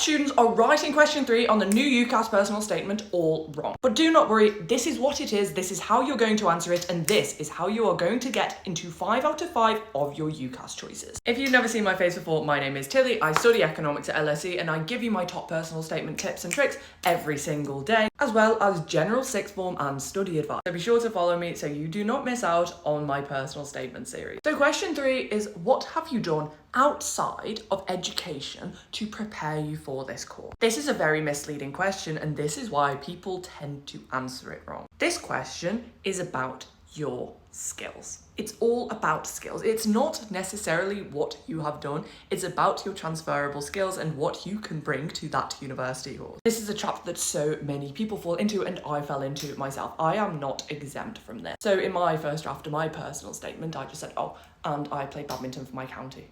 students are writing question 3 on the new Ucas personal statement all wrong. But do not worry, this is what it is, this is how you're going to answer it, and this is how you are going to get into 5 out of 5 of your Ucas choices. If you've never seen my face before, my name is Tilly, I study economics at LSE, and I give you my top personal statement tips and tricks every single day, as well as general sixth form and study advice. So be sure to follow me so you do not miss out on my personal statement series. So question 3 is, what have you done outside of education to prepare you for this course? This is a very misleading question, and this is why people tend to answer it wrong. This question is about your skills. It's all about skills. It's not necessarily what you have done. It's about your transferable skills and what you can bring to that university course. This is a trap that so many people fall into, and I fell into it myself. I am not exempt from this. So in my first draft of my personal statement, I just said, oh, and I played badminton for my county.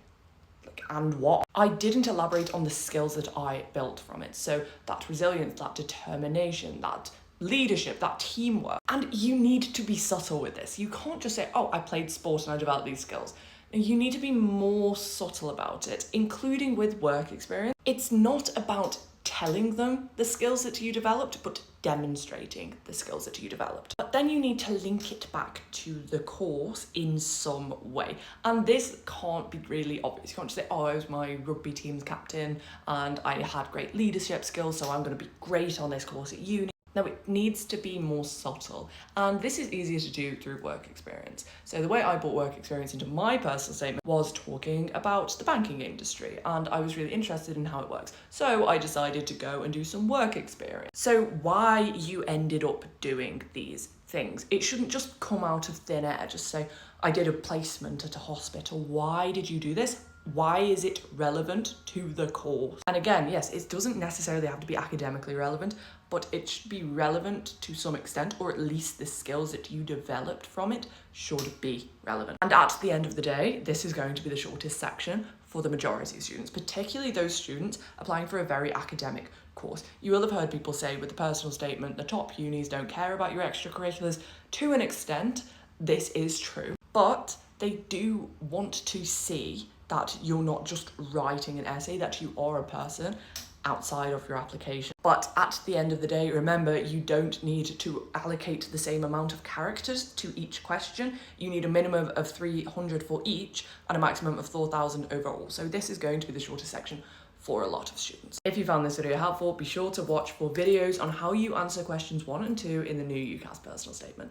And what? I didn't elaborate on the skills that I built from it. So that resilience, that determination, that leadership, that teamwork. And you need to be subtle with this. You can't just say, oh, I played sport and I developed these skills. You need to be more subtle about it, including with work experience. It's not about telling them the skills that you developed, but demonstrating the skills that you developed. But then you need to link it back to the course in some way. And this can't be really obvious. You can't just say, oh, I was my rugby team's captain and I had great leadership skills, so I'm going to be great on this course at uni. No, it needs to be more subtle, and this is easier to do through work experience. So the way I brought work experience into my personal statement was talking about the banking industry, and I was really interested in how it works. So I decided to go and do some work experience. So why you ended up doing these things, it shouldn't just come out of thin air. Just say, I did a placement at a hospital. Why did you do this? Why is it relevant to the course? And again, yes, it doesn't necessarily have to be academically relevant, but it should be relevant to some extent, or at least the skills that you developed from it should be relevant. And at the end of the day, this is going to be the shortest section for the majority of students, particularly those students applying for a very academic course. You will have heard people say with the personal statement, the top unis don't care about your extracurriculars. To an extent, this is true, but they do want to see that you're not just writing an essay, that you are a person outside of your application. But at the end of the day, remember, you don't need to allocate the same amount of characters to each question. You need a minimum of 300 for each and a maximum of 4,000 overall. So this is going to be the shortest section for a lot of students. If you found this video helpful, be sure to watch for videos on how you answer questions 1 and 2 in the new Ucas personal statement.